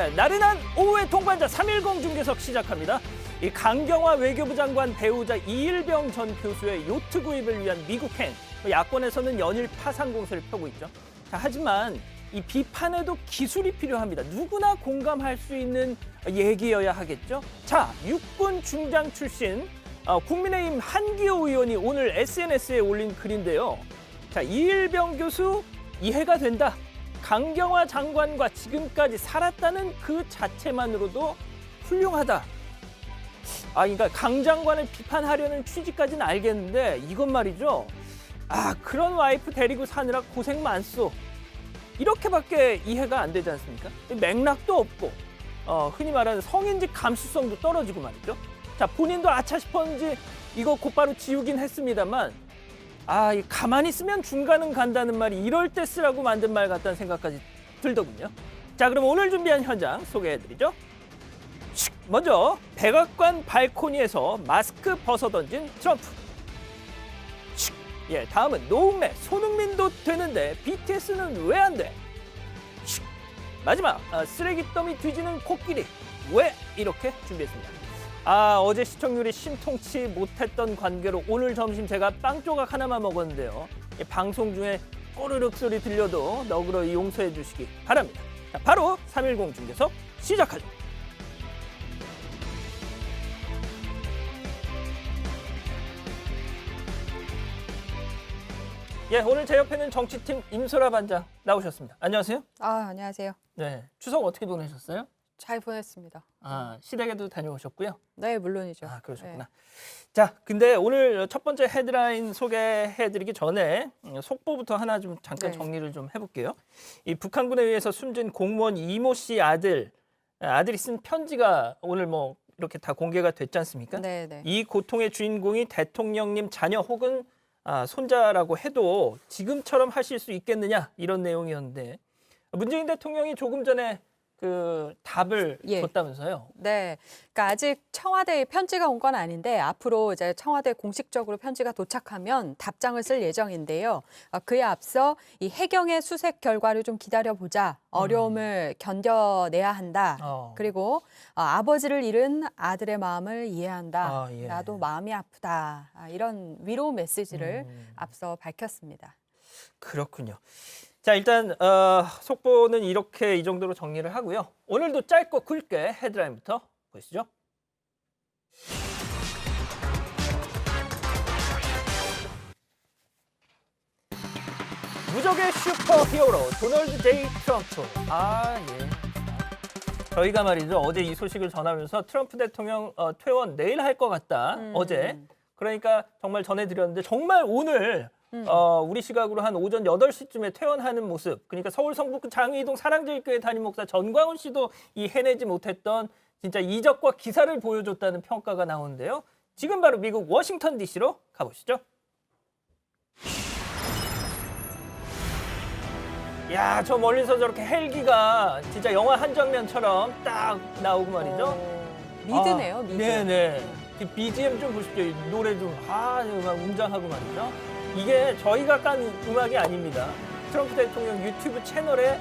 네, 나른한 오후의 동반자 310 중계석 시작합니다. 이 강경화 외교부 장관 배우자 이일병 전 교수의 요트 구입을 위한 미국행, 야권에서는 연일 파상 공세를 펴고 있죠. 자, 하지만 이 비판에도 기술이 필요합니다. 누구나 공감할 수 있는 얘기여야 하겠죠. 자, 육군 중장 출신 국민의힘 한기호 의원이 오늘 SNS에 올린 글인데요. 자, 이일병 교수 이해가 된다. 강경화 장관과 지금까지 살았다는 그 자체만으로도 훌륭하다. 그러니까 강 장관을 비판하려는 취지까지는 알겠는데 이건 말이죠. 그런 와이프 데리고 사느라 고생 많소. 이렇게밖에 이해가 안 되지 않습니까? 맥락도 없고 흔히 말하는 성인지 감수성도 떨어지고 말이죠. 자, 본인도 아차 싶었는지 이거 곧바로 지우긴 했습니다만 가만히 있으면 중간은 간다는 말이 이럴 때 쓰라고 만든 말 같다는 생각까지 들더군요. 자, 그럼 오늘 준비한 현장 소개해드리죠. 먼저 백악관 발코니에서 마스크 벗어던진 트럼프. 다음은 노웅래, 손흥민도 되는데 BTS는 왜 안 돼? 마지막 쓰레기 더미 뒤지는 코끼리. 왜 이렇게 준비했습니다. 어제 시청률이 심통치 못했던 관계로 오늘 점심 제가 빵 조각 하나만 먹었는데요. 방송 중에 꼬르륵 소리 들려도 너그러이 용서해 주시기 바랍니다. 자, 바로 310 중계석 시작하죠. 오늘 제 옆에는 정치팀 임소라 반장 나오셨습니다. 안녕하세요. 안녕하세요. 네, 추석 어떻게 보내셨어요? 잘 보냈습니다. 시댁에도 다녀오셨고요? 네, 물론이죠. 그러셨구나. 네. 자, 근데 오늘 첫 번째 헤드라인 소개해드리기 전에 속보부터 하나 좀 잠깐 정리를 좀 해볼게요. 이 북한군에 의해서 숨진 공무원 이모 씨 아들이 쓴 편지가 오늘 이렇게 다 공개가 됐지 않습니까? 네. 이 고통의 주인공이 대통령님 자녀 혹은 손자라고 해도 지금처럼 하실 수 있겠느냐 이런 내용이었는데 문재인 대통령이 조금 전에 그 답을 줬다면서요? 네, 그러니까 아직 청와대에 편지가 온 건 아닌데 앞으로 이제 청와대 공식적으로 편지가 도착하면 답장을 쓸 예정인데요. 그에 앞서 이 해경의 수색 결과를 좀 기다려보자. 어려움을 견뎌내야 한다. 그리고 아버지를 잃은 아들의 마음을 이해한다. 나도 마음이 아프다. 이런 위로 메시지를 앞서 밝혔습니다. 그렇군요. 자, 일단 속보는 이렇게 이 정도로 정리를 하고요. 오늘도 짧고 굵게 헤드라인부터 보시죠. 무적의 슈퍼 히어로 도널드 제이 트럼프. 저희가 말이죠. 어제 이 소식을 전하면서 트럼프 대통령 퇴원 내일 할 것 같다. 어제. 그러니까 정말 전해드렸는데 정말 오늘 우리 시각으로 한 오전 8시쯤에 퇴원하는 모습. 그러니까 서울 성북구 장위이동 사랑제일교회 담임 목사 전광훈 씨도 이 해내지 못했던 진짜 이적과 기사를 보여줬다는 평가가 나오는데요. 지금 바로 미국 워싱턴 DC로 가보시죠. 야, 저 멀리서 저렇게 헬기가 진짜 영화 한 장면처럼 딱 나오고 말이죠. 미드네요, 미드. 네네. BGM 좀 보십시오. 이 노래 좀 막 웅장하고 말이죠. 이게 저희가 깐 음악이 아닙니다. 트럼프 대통령 유튜브 채널에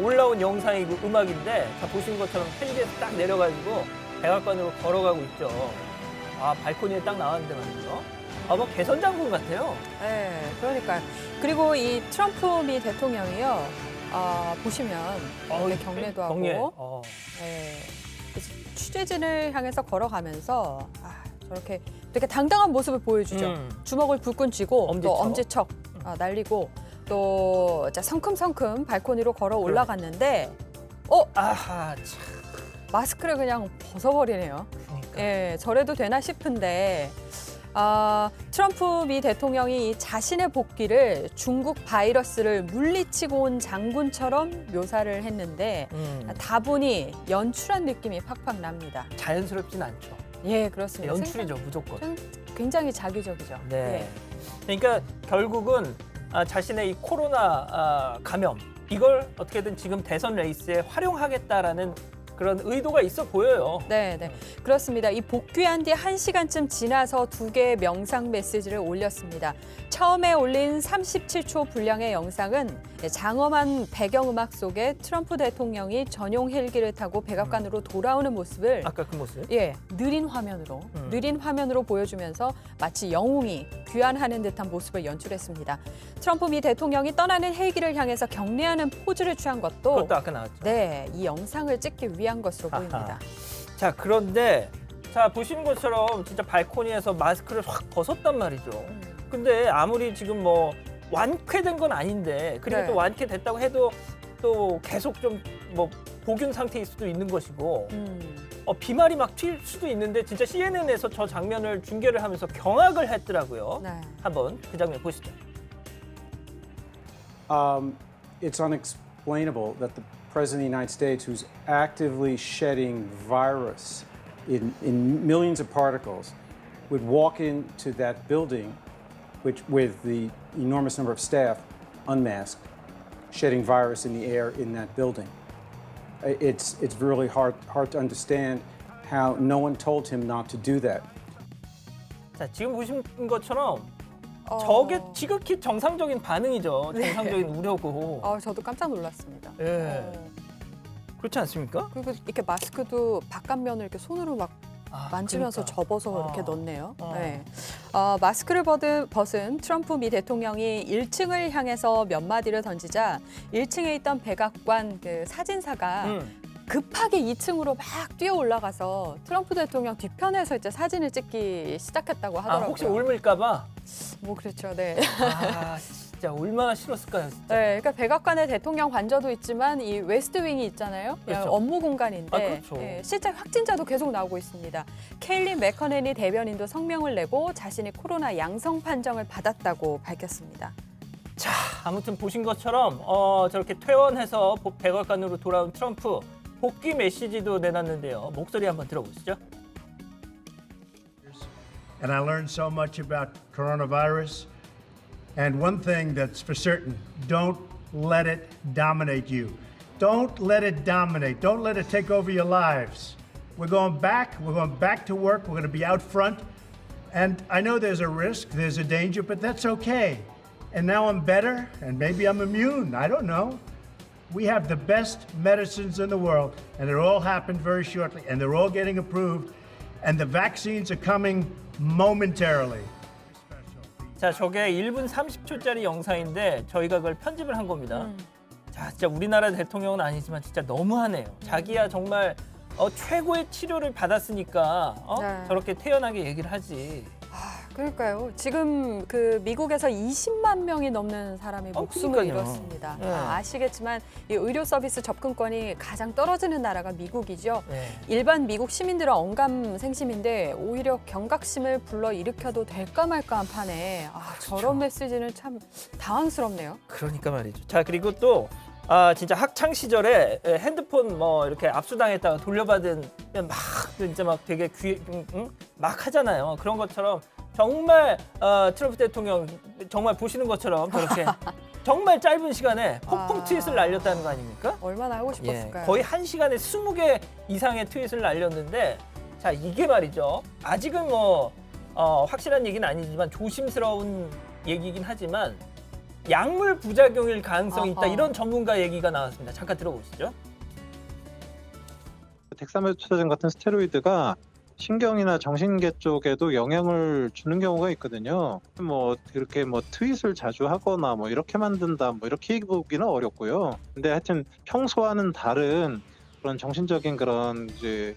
올라온 영상이고 음악인데 다 보신 것처럼 헬기에서 딱 내려가지고 백악관으로 걸어가고 있죠. 발코니에 딱 나왔는데 말이죠. 개선 장군 같아요. 네, 그러니까 그리고 이 트럼프 미 대통령이요. 보시면 이렇게 경례도 하고 취재진을 향해서 걸어가면서 저렇게 되게 당당한 모습을 보여주죠. 주먹을 불끈 쥐고 또 엄지척 날리고 또 성큼성큼 발코니로 걸어 올라갔는데 마스크를 그냥 벗어버리네요. 그러니까. 저래도 되나 싶은데 트럼프 미 대통령이 자신의 복귀를 중국 바이러스를 물리치고 온 장군처럼 묘사를 했는데 다분히 연출한 느낌이 팍팍 납니다. 자연스럽진 않죠. 예, 그렇습니다. 연출이죠, 무조건. 굉장히 자기적이죠. 네. 그러니까 결국은 자신의 이 코로나 감염 이걸 어떻게든 지금 대선 레이스에 활용하겠다라는 그런 의도가 있어 보여요. 네, 네. 그렇습니다. 이 복귀한 뒤 1시간쯤 지나서 2개의 명상 메시지를 올렸습니다. 처음에 올린 37초 분량의 영상은 장엄한 배경음악 속에 트럼프 대통령이 전용 헬기를 타고 백악관으로 돌아오는 모습을 아까 그 모습. 느린 화면으로 보여주면서 마치 영웅이 귀환하는 듯한 모습을 연출했습니다. 트럼프 미 대통령이 떠나는 헬기를 향해서 경례하는 포즈를 취한 것도 그것도 아까 나왔죠. 네, 이 영상을 찍기 위한 것으로 보입니다. 자, 그런데 자 보시는 것처럼 진짜 발코니에서 마스크를 확 벗었단 말이죠. 근데 아무리 지금 뭐 완쾌된 건 아닌데 그리고 네. 또 완쾌됐다고 해도 또 계속 좀 뭐 복균 상태일 수도 있는 것이고 비말이 막 튈 수도 있는데 진짜 CNN에서 저 장면을 중계를 하면서 경악을 했더라고요. 네. 한번 그 장면 보시죠. It's unexplainable that the President of the United States, who's actively shedding virus in millions of particles, would walk into that building with the enormous number of staff unmasked, shedding virus in the air in that building. It's really hard to understand how no one told him not to do that. 자, 지금 보신 것처럼 저게 지극히 정상적인 반응이죠. 정상적인 우려고. 저도 깜짝 놀랐습니다. 예. 그렇지 않습니까? 그리고 이렇게 마스크도 바깥면을 이렇게 손으로 막 만지면서 그러니까. 접어서 이렇게 넣네요. 어. 네. 마스크를 벗은 트럼프 미 대통령이 1층을 향해서 몇 마디를 던지자 1층에 있던 백악관 그 사진사가 급하게 2층으로 막 뛰어 올라가서 트럼프 대통령 뒤편에서 이제 사진을 찍기 시작했다고 하더라고요. 혹시 옮을까봐? 뭐 그렇죠, 네. 진짜 얼마나 싫었을까요, 진짜. 네, 그러니까 백악관에 대통령 관저도 있지만 이 웨스트윙이 있잖아요. 그렇죠. 업무 공간인데 그렇죠. 실제 확진자도 계속 나오고 있습니다. 케일리 맥커네니 대변인도 성명을 내고 자신이 코로나 양성 판정을 받았다고 밝혔습니다. 자, 아무튼 보신 것처럼 저렇게 퇴원해서 백악관으로 돌아온 트럼프 복귀 메시지도 내놨는데요. 목소리 한번 들어보시죠. And I learned so much about coronavirus. And one thing that's for certain, don't let it dominate you. Don't let it dominate. Don't let it take over your lives. We're going back to work. We're going to be out front. And I know there's a risk, there's a danger, but that's okay. And now I'm better, and maybe I'm immune. I don't know. We have the best medicines in the world, and it all happened very shortly, and they're all getting approved, and the vaccines are coming momentarily. 자, 저게 1분 30초짜리 영상인데 저희가 그걸 편집을 한 겁니다. 자, 진짜 우리나라 대통령은 아니지만 진짜 너무하네요. 자기야 정말 최고의 치료를 받았으니까 네. 저렇게 태연하게 얘기를 하지. 그러니까요. 지금 그 미국에서 20만 명이 넘는 사람이 목숨을 그러니까요. 잃었습니다. 네. 아시겠지만 이 의료 서비스 접근권이 가장 떨어지는 나라가 미국이죠. 네. 일반 미국 시민들은 언감생심인데 오히려 경각심을 불러일으켜도 될까 말까한 판에 저런 메시지는 참 당황스럽네요. 그러니까 말이죠. 자, 그리고 또 진짜 학창 시절에 핸드폰 뭐 이렇게 압수당했다가 돌려받은 막 진짜 막 되게 막 하잖아요. 그런 것처럼 정말 트럼프 대통령 정말 보시는 것처럼 저렇게 정말 짧은 시간에 폭풍 트윗을 날렸다는 거 아닙니까? 얼마나 하고 싶었을까요? 거의 1시간에 20개 이상의 트윗을 날렸는데 자, 이게 말이죠. 아직은 뭐 확실한 얘기는 아니지만 조심스러운 얘기긴 하지만 약물 부작용일 가능성이 있다. 이런 전문가 얘기가 나왔습니다. 잠깐 들어보시죠. 덱사메타존 같은 스테로이드가 신경이나 정신계 쪽에도 영향을 주는 경우가 있거든요. 뭐 이렇게 뭐 트윗을 자주 하거나 뭐 이렇게 만든다 뭐 이렇게 보기는 어렵고요. 근데 하여튼 평소와는 다른 그런 정신적인 그런 이제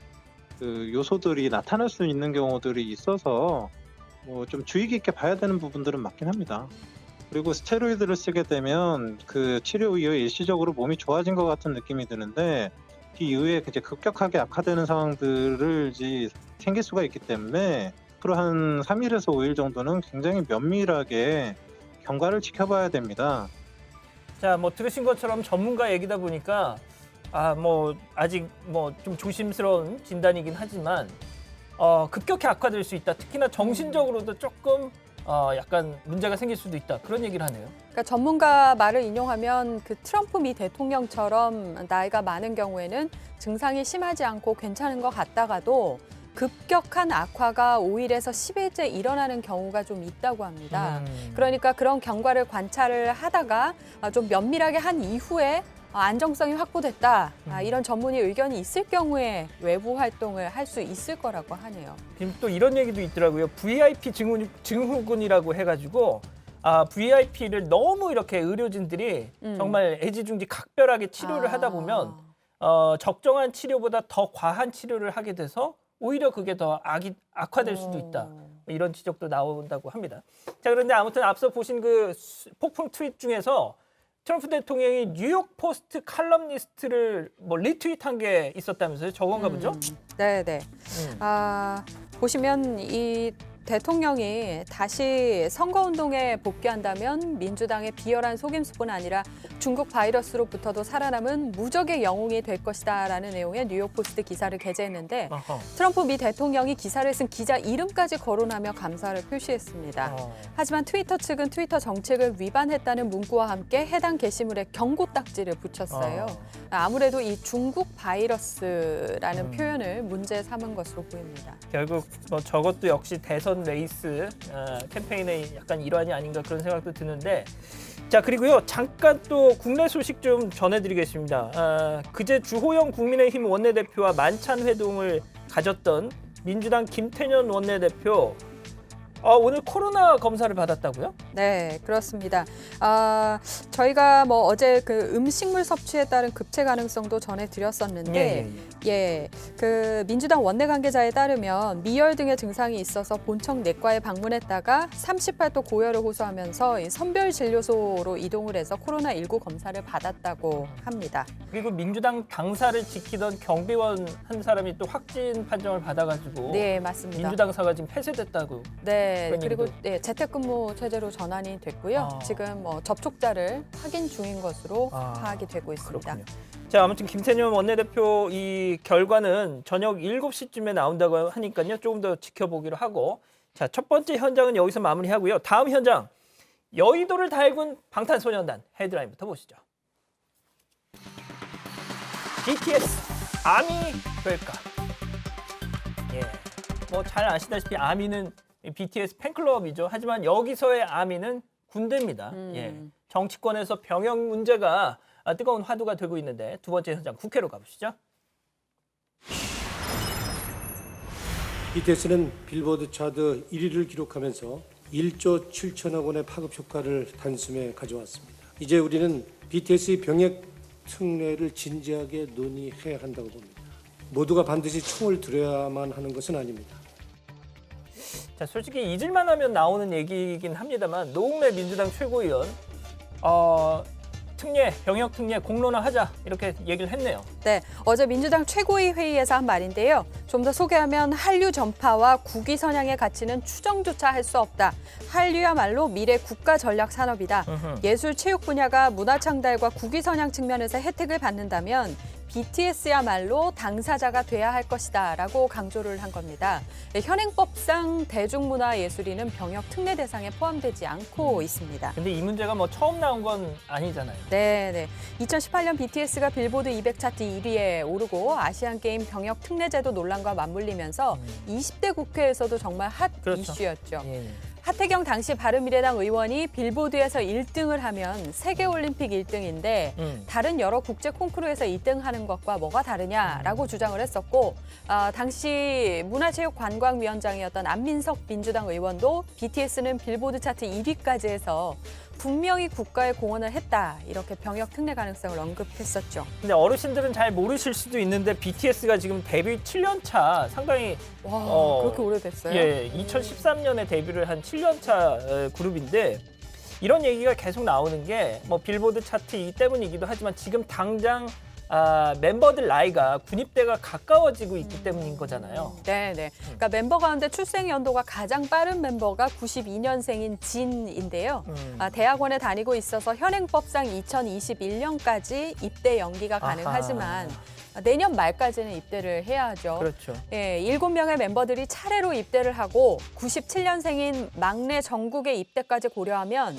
그 요소들이 나타날 수 있는 경우들이 있어서 뭐 좀 주의 깊게 봐야 되는 부분들은 맞긴 합니다. 그리고 스테로이드를 쓰게 되면 그 치료 이후에 일시적으로 몸이 좋아진 것 같은 느낌이 드는데 그 이후에 이제 급격하게 악화되는 상황들을 이제 생길 수가 있기 때문에 앞으로 한 3일에서 5일 정도는 굉장히 면밀하게 경과를 지켜봐야 됩니다. 자, 뭐 들으신 것처럼 전문가 얘기다 보니까 뭐 아직 뭐 좀 조심스러운 진단이긴 하지만 급격히 악화될 수 있다. 특히나 정신적으로도 조금 약간 문제가 생길 수도 있다. 그런 얘기를 하네요. 그러니까 전문가 말을 인용하면 그 트럼프 미 대통령처럼 나이가 많은 경우에는 증상이 심하지 않고 괜찮은 것 같다가도 급격한 악화가 5일에서 10일째 일어나는 경우가 좀 있다고 합니다. 그러니까 그런 경과를 관찰을 하다가 좀 면밀하게 한 이후에 안정성이 확보됐다. 이런 전문의 의견이 있을 경우에 외부 활동을 할 수 있을 거라고 하네요. 지금 또 이런 얘기도 있더라고요. VIP 증후군이라고 해가지고 VIP를 너무 이렇게 의료진들이 정말 애지중지 각별하게 치료를 하다 보면 적정한 치료보다 더 과한 치료를 하게 돼서 오히려 그게 더 악화될 수도 있다. 이런 지적도 나온다고 합니다. 자, 그런데 아무튼 앞서 보신 그 폭풍 트윗 중에서 트럼프 대통령이 뉴욕 포스트 칼럼니스트를 뭐 리트윗한 게 있었다면서요? 저건가 보죠? 네네. 보시면 이 대통령이 다시 선거운동에 복귀한다면 민주당의 비열한 속임수뿐 아니라 중국 바이러스로부터도 살아남은 무적의 영웅이 될 것이다라는 내용의 뉴욕포스트 기사를 게재했는데 트럼프 미 대통령이 기사를 쓴 기자 이름까지 거론하며 감사를 표시했습니다. 하지만 트위터 측은 트위터 정책을 위반했다는 문구와 함께 해당 게시물에 경고 딱지를 붙였어요. 아무래도 이 중국 바이러스라는 표현을 문제 삼은 것으로 보입니다. 결국 뭐 저것도 역시 대선 레이스 캠페인의 약간 일환이 아닌가 그런 생각도 드는데, 자, 그리고요 잠깐 또 국내 소식 좀 전해드리겠습니다. 그제 주호영 국민의힘 원내대표와 만찬 회동을 가졌던 민주당 김태년 원내대표 오늘 코로나 검사를 받았다고요? 네, 그렇습니다. 저희가 뭐 어제 그 음식물 섭취에 따른 급체 가능성도 전해드렸었는데, 그 민주당 원내 관계자에 따르면 미열 등의 증상이 있어서 본청 내과에 방문했다가 38도 고열을 호소하면서 이 선별진료소로 이동을 해서 코로나19 검사를 받았다고 합니다. 그리고 민주당 당사를 지키던 경비원 한 사람이 또 확진 판정을 받아가지고 네, 맞습니다. 민주당사가 지금 폐쇄됐다고. 네, 그런 그리고 얘기도. 재택근무 체제로 전환이 됐고요. 지금 뭐 접촉자를 확인 중인 것으로 파악이 되고 있습니다. 그렇군요. 자, 아무튼 김태년 원내대표 이 결과는 저녁 7시쯤에 나온다고 하니까요. 조금 더 지켜보기로 하고. 자, 첫 번째 현장은 여기서 마무리하고요. 다음 현장, 여의도를 달군 방탄소년단 헤드라인부터 보시죠. BTS 아미 될까? 뭐 잘 아시다시피 아미는 BTS 팬클럽이죠. 하지만 여기서의 아미는 군대입니다. 정치권에서 병역 문제가 뜨거운 화두가 되고 있는데, 두 번째 현장 국회로 가보시죠. BTS는 빌보드 차트 1위를 기록하면서 1조 7천억 원의 파급 효과를 단숨에 가져왔습니다. 이제 우리는 BTS의 병역 특례를 진지하게 논의해야 한다고 봅니다. 모두가 반드시 총을 들어야만 하는 것은 아닙니다. 자, 솔직히 잊을만 하면 나오는 얘기이긴 합니다만, 노웅래 민주당 최고위원 병역 특례 공론화하자 이렇게 얘기를 했네요. 네, 어제 민주당 최고위 회의에서 한 말인데요. 좀 더 소개하면 한류 전파와 국위 선양의 가치는 추정조차 할 수 없다. 한류야말로 미래 국가 전략 산업이다. 예술 체육 분야가 문화 창달과 국위 선양 측면에서 혜택을 받는다면 BTS야말로 당사자가 돼야 할 것이다 라고 강조를 한 겁니다. 현행법상 대중문화예술인은 병역 특례 대상에 포함되지 않고 있습니다. 근데 이 문제가 뭐 처음 나온 건 아니잖아요. 네. 2018년 BTS가 빌보드 200 차트 1위에 오르고 아시안게임 병역 특례제도 논란과 맞물리면서 20대 국회에서도 정말 핫 이슈였죠. 하태경 당시 바른미래당 의원이 빌보드에서 1등을 하면 세계올림픽 1등인데 다른 여러 국제 콩쿠르에서 1등하는 것과 뭐가 다르냐라고 주장을 했었고, 당시 문화체육관광위원장이었던 안민석 민주당 의원도 BTS는 빌보드 차트 1위까지 해서 분명히 국가에 공헌을 했다, 이렇게 병역 특례 가능성을 언급했었죠. 근데 어르신들은 잘 모르실 수도 있는데 BTS가 지금 데뷔 7년 차, 상당히 와, 그렇게 오래됐어요? 2013년에 데뷔를 한 7년 차 그룹인데, 이런 얘기가 계속 나오는 게 뭐 빌보드 차트 2위 때문이기도 하지만 지금 당장 멤버들 나이가 군입대가 가까워지고 있기 때문인 거잖아요. 네. 그러니까 멤버 가운데 출생 연도가 가장 빠른 멤버가 92년생인 진인데요. 대학원에 다니고 있어서 현행법상 2021년까지 입대 연기가 가능하지만 내년 말까지는 입대를 해야 하죠. 그렇죠. 예, 7명의 멤버들이 차례로 입대를 하고 97년생인 막내 정국의 입대까지 고려하면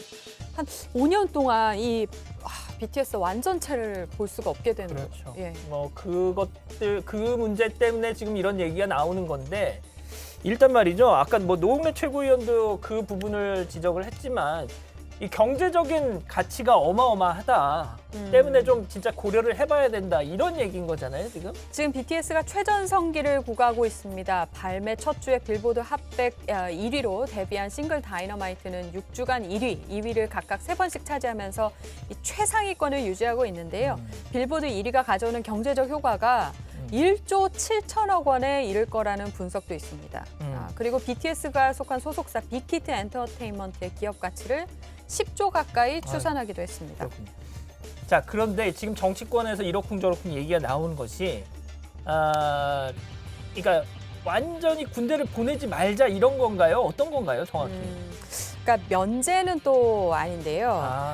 한 5년 동안 이 BTS 완전체를 볼 수가 없게 되는 그렇죠. 거죠. 예. 뭐 그것들 그 문제 때문에 지금 이런 얘기가 나오는 건데 일단 말이죠. 아까 뭐 노웅래 최고위원도 그 부분을 지적을 했지만 이 경제적인 가치가 어마어마하다 때문에 좀 진짜 고려를 해봐야 된다 이런 얘기인 거잖아요 지금. 지금 BTS가 최전성기를 구가하고 있습니다. 발매 첫 주에 빌보드 핫백 1위로 데뷔한 싱글 다이너마이트는 6주간 1위, 2위를 각각 3번씩 차지하면서 이 최상위권을 유지하고 있는데요. 빌보드 1위가 가져오는 경제적 효과가 1조 7천억 원에 이를 거라는 분석도 있습니다. 그리고 BTS가 속한 소속사 빅히트 엔터테인먼트의 기업 가치를 10조 가까이 추산하기도 했습니다. 그렇군요. 자 그런데 지금 정치권에서 이러쿵저러쿵 얘기가 나오는 것이 그러니까 완전히 군대를 보내지 말자 이런 건가요? 어떤 건가요 정확히? 그러니까 면제는 또 아닌데요.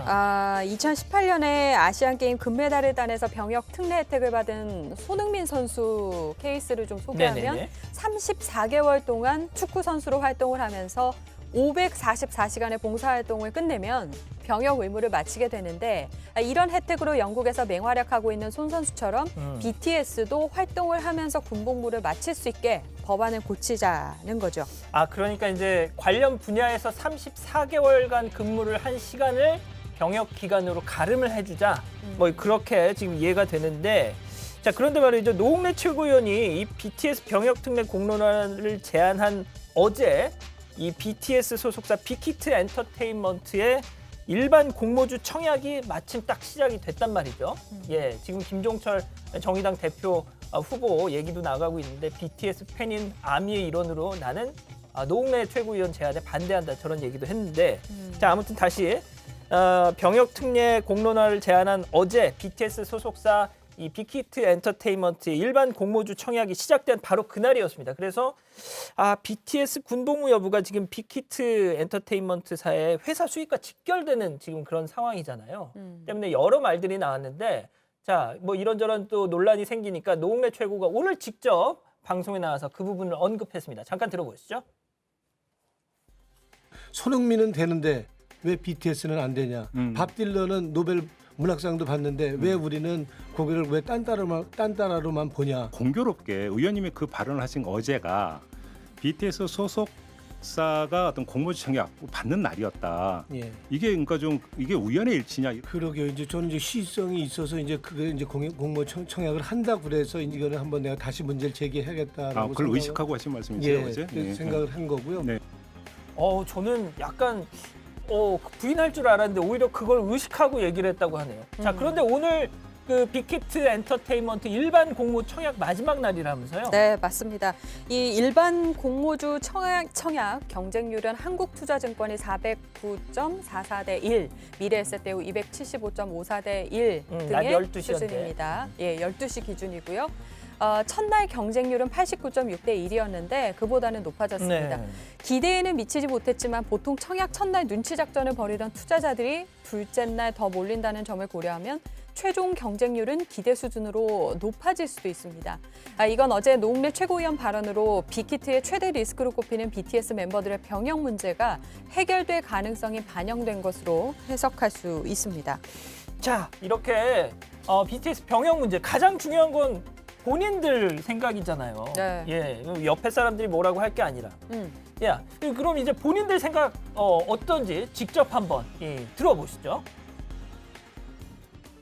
2018년에 아시안게임 금메달을 따내서 병역 특례 혜택을 받은 손흥민 선수 케이스를 좀 소개하면 네네네. 34개월 동안 축구 선수로 활동을 하면서 544시간의 봉사활동을 끝내면 병역 의무를 마치게 되는데 이런 혜택으로 영국에서 맹활약하고 있는 손 선수처럼 BTS도 활동을 하면서 군복무를 마칠 수 있게 법안을 고치자는 거죠. 그러니까 이제 관련 분야에서 34개월간 근무를 한 시간을 병역 기간으로 가름을 해주자. 뭐 그렇게 지금 이해가 되는데 자 그런데 말이죠. 노웅래 최고위원이 이 BTS 병역 특례 공론화를 제안한 어제 이 BTS 소속사 빅히트 엔터테인먼트의 일반 공모주 청약이 마침 딱 시작이 됐단 말이죠. 예, 지금 김종철 정의당 대표 후보 얘기도 나가고 있는데 BTS 팬인 아미의 일원으로 나는 노웅래 최고위원 제안에 반대한다 저런 얘기도 했는데 자 아무튼 다시 병역 특례 공론화를 제안한 어제 BTS 소속사 이 빅히트 엔터테인먼트의 일반 공모주 청약이 시작된 바로 그날이었습니다. 그래서 BTS 군복무 여부가 지금 빅히트 엔터테인먼트사의 회사 수익과 직결되는 지금 그런 상황이잖아요. 때문에 여러 말들이 나왔는데 자, 뭐 이런저런 또 논란이 생기니까 노웅래 최고가 오늘 직접 방송에 나와서 그 부분을 언급했습니다. 잠깐 들어보시죠. 손흥민은 되는데 왜 BTS는 안 되냐? 밥 딜런은 노벨 문학상도 받는데 왜 우리는 고개를 왜 딴따라로만 보냐? 공교롭게 의원님이 그 발언을 하신 어제가 BTS 소속사가 어떤 공모주 청약 받는 날이었다. 예. 이게 그러니까 좀 이게 우연의 일치냐? 그러게요. 이제 저는 이제 시성이 있어서 이제 그게 이제 공모 청약을 한다 그래서 이거는 한번 내가 다시 문제를 제기해야겠다라고 그걸 의식하고 하신 말씀이세요, 예, 어제? 그 생각을 한 거고요. 네. 저는 약간 부인할 줄 알았는데 오히려 그걸 의식하고 얘기를 했다고 하네요. 자, 그런데 오늘 그 빅히트 엔터테인먼트 일반 공모 청약 마지막 날이라면서요? 네, 맞습니다. 이 일반 공모주 청약 경쟁률은 한국투자증권이 409.44대 1, 미래에셋대우 275.54대 1 낮 등의 12시 수준입니다. 예, 12시 기준이고요. 첫날 경쟁률은 89.6대 1이었는데 그보다는 높아졌습니다. 네. 기대에는 미치지 못했지만 보통 청약 첫날 눈치 작전을 벌이던 투자자들이 둘째 날 더 몰린다는 점을 고려하면 최종 경쟁률은 기대 수준으로 높아질 수도 있습니다. 이건 어제 노웅래 최고위원 발언으로 빅히트의 최대 리스크로 꼽히는 BTS 멤버들의 병역 문제가 해결될 가능성이 반영된 것으로 해석할 수 있습니다. 자, 이렇게 BTS 병역 문제 가장 중요한 건 본인들 생각이잖아요. 네. 예, 옆에 사람들이 뭐라고 할 게 아니라. 야, 그럼 이제 본인들 생각 어떤지 직접 한번 들어보시죠.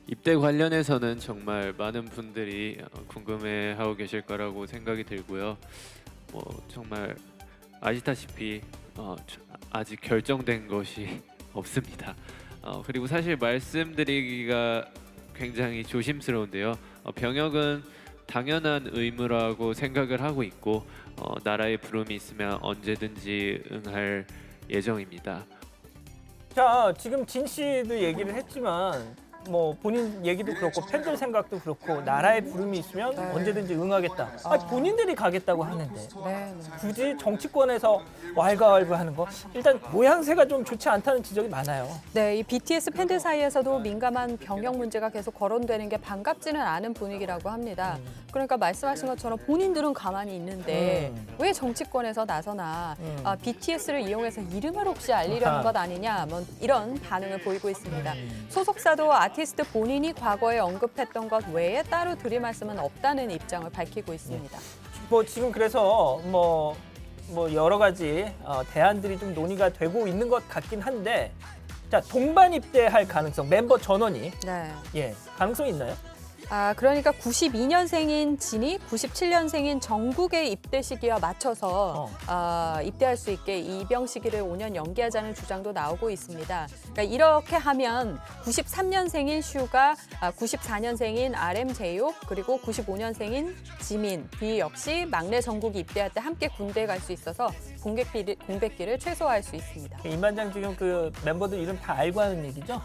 입대 관련해서는 정말 많은 분들이 궁금해하고 계실 거라고 생각이 들고요. 뭐 정말 아시다시피 아직 결정된 것이 없습니다. 그리고 사실 말씀드리기가 굉장히 조심스러운데요. 병역은 당연한 의무라고 생각을 하고 있고 나라의 부름이 있으면 언제든지 응할 예정입니다. 자, 지금 진 씨도 얘기를 했지만 뭐 본인 얘기도 그렇고 팬들 생각도 그렇고 나라의 부름이 있으면 언제든지 응하겠다. 본인들이 가겠다고 하는데 네. 굳이 정치권에서 왈가왈부하는 거 일단 모양새가 좀 좋지 않다는 지적이 많아요. 네, 이 BTS 팬들 사이에서도 민감한 병역 문제가 계속 거론되는 게 반갑지는 않은 분위기라고 합니다. 그러니까 말씀하신 것처럼 본인들은 가만히 있는데 왜 정치권에서 나서나 BTS를 이용해서 이름을 혹시 알리려는 것 아니냐 뭐 이런 반응을 보이고 있습니다. 소속사도 아티스트 본인이 과거에 언급했던 것 외에 따로 드릴 말씀은 없다는 입장을 밝히고 있습니다. 뭐 지금 그래서 뭐 여러 가지 대안들이 좀 논의가 되고 있는 것 같긴 한데 자 동반 입대할 가능성 멤버 전원이 네. 가능성이 있나요? 그러니까 92년생인 진이 97년생인 정국의 입대 시기와 맞춰서 입대할 수 있게 입영 시기를 5년 연기하자는 주장도 나오고 있습니다. 그러니까 이렇게 하면 93년생인 슈가, 94년생인 RM 제이홉, 그리고 95년생인 지민, B 역시 막내 정국이 입대할 때 함께 군대에 갈 수 있어서 공백기를 최소화할 수 있습니다. 임 반장 지금 그 멤버들 이름 다 알고 하는 얘기죠?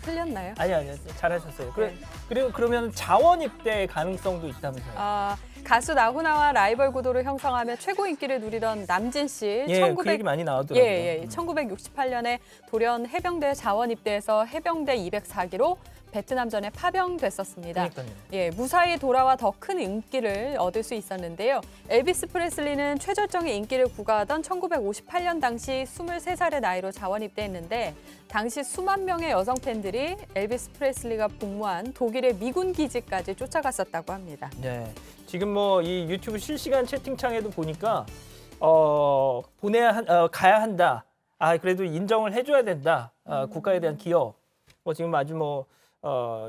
틀렸나요? 아니요. 잘하셨어요. 그리고 그러면 자원 입대 가능성도 있다면서요? 가수 나훈아와 라이벌 구도를 형성하며 최고 인기를 누리던 남진 씨, 그 얘기 많이 나오더라고요. 1968년에 돌연 해병대 자원 입대해서 해병대 204기로 베트남전에 파병됐었습니다. 그러니까요. 무사히 돌아와 더 큰 인기를 얻을 수 있었는데요. 엘비스 프레슬리는 최절정의 인기를 구가하던 1958년 당시 23살의 나이로 자원 입대했는데 당시 수만 명의 여성 팬들이 엘비스 프레슬리가 복무한 독일의 미군 기지까지 쫓아갔었다고 합니다. 네. 지금 뭐 이 유튜브 실시간 채팅창에도 보니까 가야 한다. 그래도 인정을 해줘야 된다. 국가에 대한 기여. 지금 아주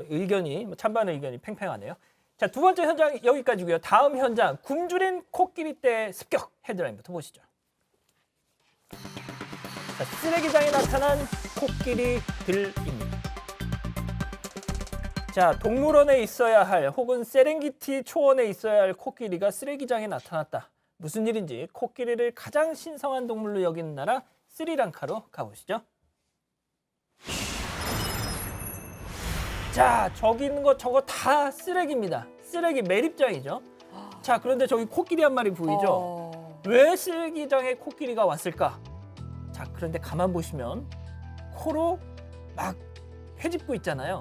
의견이 찬반 의견이 팽팽하네요. 자, 두 번째 현장 여기까지고요. 다음 현장 굶주린 코끼리 떼 습격 헤드라인부터 보시죠. 자, 쓰레기장에 나타난 코끼리들입니다. 자, 동물원에 있어야 할 혹은 세렝게티 초원에 있어야 할 코끼리가 쓰레기장에 나타났다. 무슨 일인지 코끼리를 가장 신성한 동물로 여기는 나라 스리랑카로 가보시죠. 자, 저기 있는 거 저거 다 쓰레기입니다. 쓰레기 매립장이죠. 자, 그런데 저기 코끼리 한 마리 보이죠? 왜 쓰레기장에 코끼리가 왔을까? 자, 그런데 가만 보시면 코로 막 헤집고 있잖아요.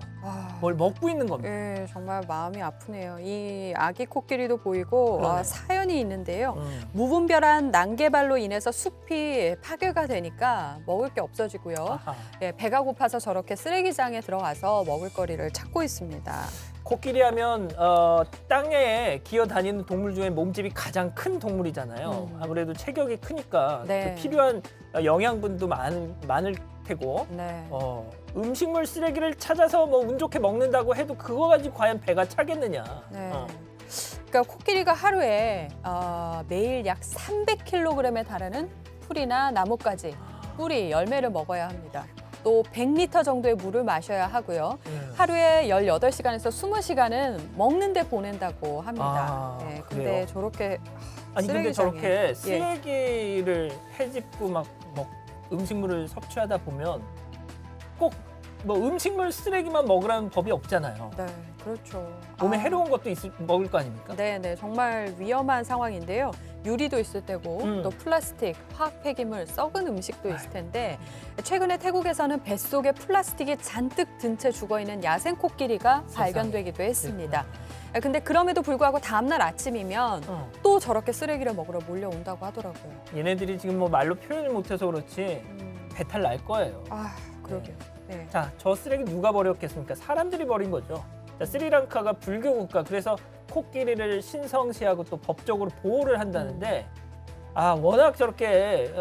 뭘 먹고 있는 겁니다. 예, 정말 마음이 아프네요. 이 아기 코끼리도 보이고 사연이 있는데요. 무분별한 난개발로 인해서 숲이 파괴가 되니까 먹을 게 없어지고요. 배가 고파서 저렇게 쓰레기장에 들어가서 먹을 거리를 찾고 있습니다. 코끼리 하면 땅에 기어다니는 동물 중에 몸집이 가장 큰 동물이잖아요. 아무래도 체격이 크니까 네. 그 필요한 영양분도 많을 테고 음식물 쓰레기를 찾아서 운 좋게 먹는다고 해도 그거 가지고 과연 배가 차겠느냐. 네. 그러니까 코끼리가 하루에 매일 약 300kg에 달하는 풀이나 나뭇가지, 뿌리, 열매를 먹어야 합니다. 또 100리터 정도의 물을 마셔야 하고요. 하루에 18시간에서 20시간은 먹는 데 보낸다고 합니다. 네, 근데 저렇게 근데 쓰레기장에. 저렇게 쓰레기를 헤집고 막 음식물을 섭취하다 보면 꼭 음식물 쓰레기만 먹으라는 법이 없잖아요. 네, 그렇죠. 몸에 해로운 것도 먹을 거 아닙니까? 네, 정말 위험한 상황인데요. 유리도 있을 테고 또 플라스틱, 화학 폐기물, 썩은 음식도 있을 텐데 최근에 태국에서는 뱃속에 플라스틱이 잔뜩 든 채 죽어있는 야생 코끼리가 발견되기도 했습니다. 근데 그럼에도 불구하고 다음날 아침이면 또 저렇게 쓰레기를 먹으러 몰려온다고 하더라고요. 얘네들이 지금 말로 표현을 못해서 그렇지 배탈 날 거예요. 그러게요. 네. 자, 저 쓰레기 누가 버렸겠습니까? 사람들이 버린 거죠. 자, 스리랑카가 불교 국가, 그래서 코끼리를 신성시하고 또 법적으로 보호를 한다는데 워낙 저렇게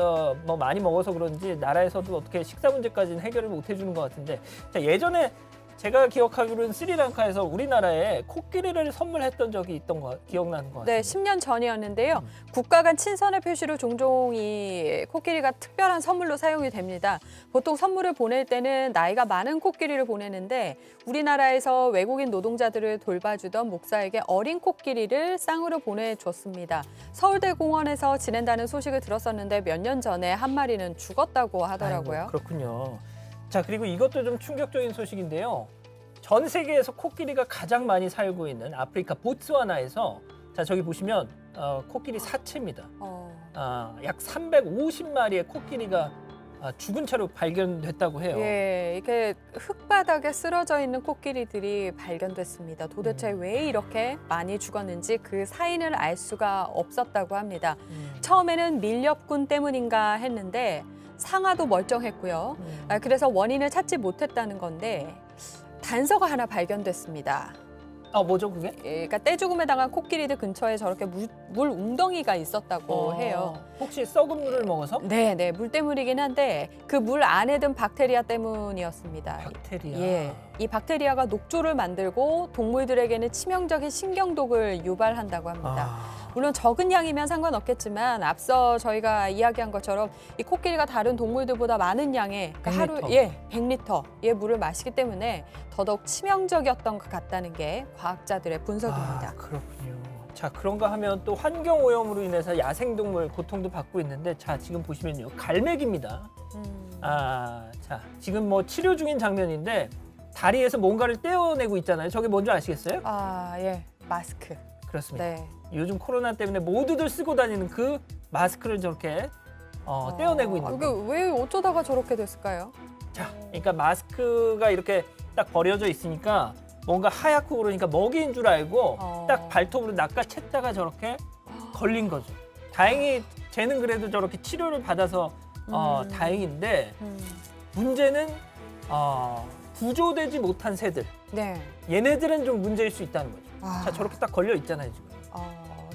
많이 먹어서 그런지 나라에서도 어떻게 식사 문제까지는 해결을 못 해주는 것 같은데 자, 예전에 제가 기억하기로는 스리랑카에서 우리나라에 코끼리를 선물했던 적이 있던 거 기억나는 것 같아요. 네, 10년 전이었는데요. 국가 간 친선의 표시로 종종 이 코끼리가 특별한 선물로 사용이 됩니다. 보통 선물을 보낼 때는 나이가 많은 코끼리를 보내는데 우리나라에서 외국인 노동자들을 돌봐주던 목사에게 어린 코끼리를 쌍으로 보내줬습니다. 서울대공원에서 지낸다는 소식을 들었었는데 몇 년 전에 한 마리는 죽었다고 하더라고요. 그렇군요. 자, 그리고 이것도 좀 충격적인 소식인데요. 전 세계에서 코끼리가 가장 많이 살고 있는 아프리카 보츠와나에서 자, 저기 보시면 코끼리 사체입니다. 약 350마리의 코끼리가 죽은 채로 발견됐다고 해요. 예, 이렇게 흙바닥에 쓰러져 있는 코끼리들이 발견됐습니다. 도대체 왜 이렇게 많이 죽었는지 그 사인을 알 수가 없었다고 합니다. 처음에는 밀렵군 때문인가 했는데 상아도 멀쩡했고요. 그래서 원인을 찾지 못했다는 건데 단서가 하나 발견됐습니다. 뭐죠 그게? 예, 그러니까 떼죽음에 당한 코끼리들 근처에 저렇게 물 웅덩이가 있었다고 해요. 혹시 썩은 물을 먹어서? 네, 물때물이긴 한데 그 물 안에 든 박테리아 때문이었습니다. 박테리아. 예, 이 박테리아가 녹조를 만들고 동물들에게는 치명적인 신경독을 유발한다고 합니다. 물론 적은 양이면 상관없겠지만 앞서 저희가 이야기한 것처럼 이 코끼리가 다른 동물들보다 많은 양의 하루 100리터의 물을 마시기 때문에 더더욱 치명적이었던 것 같다는 게 과학자들의 분석입니다. 그렇군요. 자, 그런가 하면 또 환경 오염으로 인해서 야생동물 고통도 받고 있는데 자, 지금 보시면요. 갈매기입니다. 자, 지금 뭐 치료 중인 장면인데 다리에서 뭔가를 떼어내고 있잖아요. 저게 뭔지 아시겠어요? 예, 마스크. 그렇습니다. 네. 요즘 코로나 때문에 모두들 쓰고 다니는 그 마스크를 저렇게 떼어내고 있는 이게 거예요. 왜 어쩌다가 저렇게 됐을까요? 자, 그러니까 마스크가 이렇게 딱 버려져 있으니까 뭔가 하얗고 그러니까 먹이인 줄 알고 딱 발톱으로 낚아챘다가 저렇게 걸린 거죠. 다행히 쟤는 그래도 저렇게 치료를 받아서 다행인데 문제는 구조되지 못한 새들. 네. 얘네들은 좀 문제일 수 있다는 거죠. 자, 저렇게 딱 걸려 있잖아요, 지금.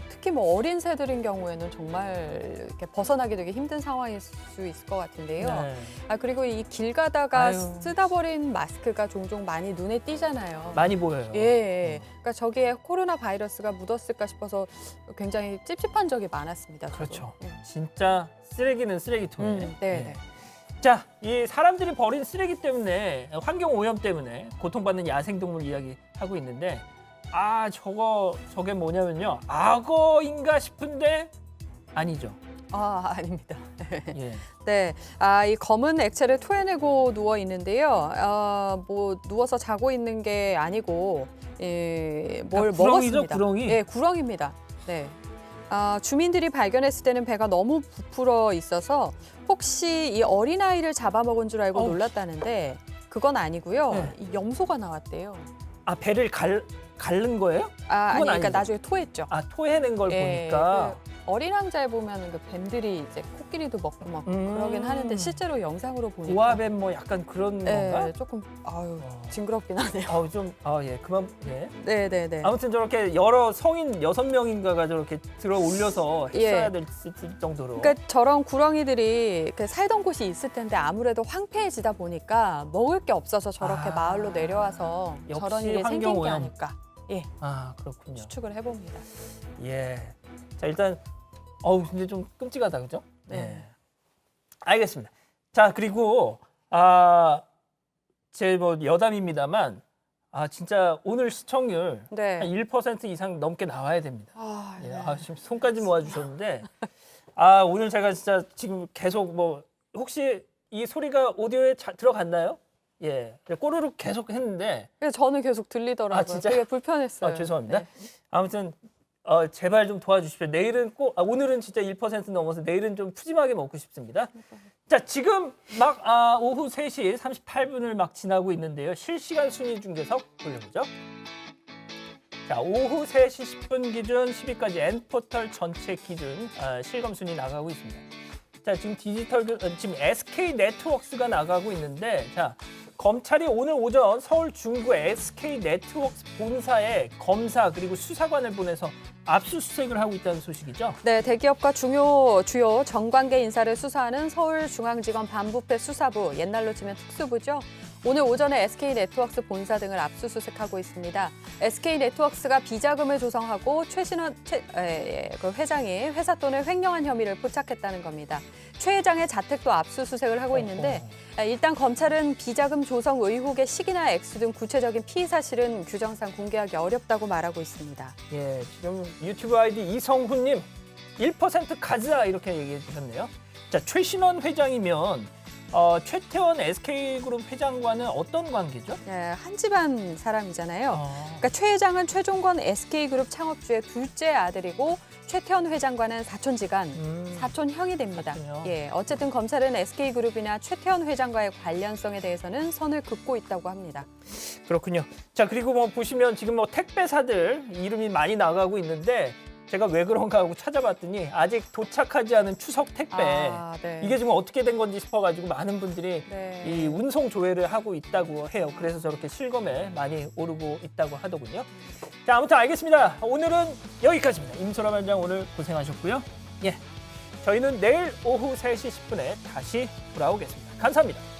특히 뭐 어린 새들인 경우에는 정말 이렇게 벗어나기 되게 힘든 상황일 수 있을 것 같은데요. 네. 그리고 이 길 가다가 아유. 쓰다 버린 마스크가 종종 많이 눈에 띄잖아요. 많이 보여요. 예. 그러니까 저기에 코로나 바이러스가 묻었을까 싶어서 굉장히 찝찝한 적이 많았습니다. 저도. 그렇죠. 예. 진짜 쓰레기는 쓰레기통에. 네. 자, 이 사람들이 버린 쓰레기 때문에 환경 오염 때문에 고통받는 야생동물 이야기 하고 있는데 저게 뭐냐면요. 악어인가 싶은데 아니죠. 아닙니다. 예. 네, 이 검은 액체를 토해내고 누워 있는데요. 뭐 누워서 자고 있는 게 아니고 뭘 구렁이죠, 먹었습니다. 구렁이? 네, 구렁입니다. 네. 주민들이 발견했을 때는 배가 너무 부풀어 있어서 혹시 이 어린아이를 잡아먹은 줄 알고 놀랐다는데 그건 아니고요. 네. 이 염소가 나왔대요. 배를 가른 거예요? 아니, 그건 그러니까 아니죠. 나중에 토했죠. 토해낸 걸 보니까. 그 어린 왕자에 보면은 그 뱀들이 이제 코끼리도 먹고 막 그러긴 하는데 실제로 영상으로 보니까 고아뱀 뭐 약간 그런 건가? 네, 조금 징그럽긴 하네요. 그만. 예. 네. 아무튼 저렇게 여러 성인 6명인가가 저렇게 들어 올려서 했어야 될 정도로. 그러니까 저런 구렁이들이 살던 곳이 있을 텐데 아무래도 황폐해지다 보니까 먹을 게 없어서 저렇게 마을로 내려와서 역시 저런 일이 생긴 게 환경오염. 아닐까. 예, 그렇군요. 추측을 해봅니다. 예. 자, 일단 근데 좀 끔찍하다, 그죠? 네. 알겠습니다. 자, 그리고 제 뭐 여담입니다만 진짜 오늘 시청률 네. 한 1% 이상 넘게 나와야 됩니다. 네. 지금 손까지 모아주셨는데 오늘 제가 진짜 지금 계속 뭐 혹시 이 소리가 오디오에 들어갔나요? 예, 꼬르륵 계속 했는데 저는 계속 들리더라고요. 진짜요? 되게 불편했어요. 죄송합니다. 네. 아무튼 제발 좀 도와주십시오. 내일은 오늘은 진짜 1% 넘어서 내일은 좀 푸짐하게 먹고 싶습니다. 자, 지금 막 오후 3시 38분을 막 지나고 있는데요. 실시간 순위 중계석 돌려보죠. 자, 오후 3시 10분 기준 10위까지 N포털 전체 기준 실검 순위 나가고 있습니다. 자, 지금 지금 SK 네트워크스가 나가고 있는데 자, 검찰이 오늘 오전 서울 중구 SK 네트워크스 본사에 검사 그리고 수사관을 보내서 압수수색을 하고 있다는 소식이죠. 네, 대기업과 주요 정관계 인사를 수사하는 서울중앙지검 반부패 수사부, 옛날로 치면 특수부죠. 오늘 오전에 SK 네트워크스 본사 등을 압수수색하고 있습니다. SK 네트워크스가 비자금을 조성하고 최신원 그 회장이 회사 돈을 횡령한 혐의를 포착했다는 겁니다. 최 회장의 자택도 압수수색을 하고 있는데 일단 검찰은 비자금 조성 의혹의 시기나 액수 등 구체적인 피의 사실은 규정상 공개하기 어렵다고 말하고 있습니다. 예, 지금 유튜브 아이디 이성훈님 1% 가자 이렇게 얘기해 주셨네요. 자, 최신원 회장이면 최태원 SK그룹 회장과는 어떤 관계죠? 네, 한 집안 사람이잖아요. 그러니까 최 회장은 최종건 SK그룹 창업주의 둘째 아들이고 최태원 회장과는 사촌지간, 사촌형이 됩니다. 그렇군요. 예, 어쨌든 검찰은 SK그룹이나 최태원 회장과의 관련성에 대해서는 선을 긋고 있다고 합니다. 그렇군요. 자, 그리고 뭐 보시면 지금 뭐 택배사들 이름이 많이 나가고 있는데 제가 왜 그런가 하고 찾아봤더니 아직 도착하지 않은 추석 택배 네. 이게 지금 어떻게 된 건지 싶어가지고 많은 분들이 네. 이 운송 조회를 하고 있다고 해요. 그래서 저렇게 실검에 많이 오르고 있다고 하더군요. 자, 아무튼 알겠습니다. 오늘은 여기까지입니다. 임소라 반장 오늘 고생하셨고요. 예, 저희는 내일 오후 3시 10분에 다시 돌아오겠습니다. 감사합니다.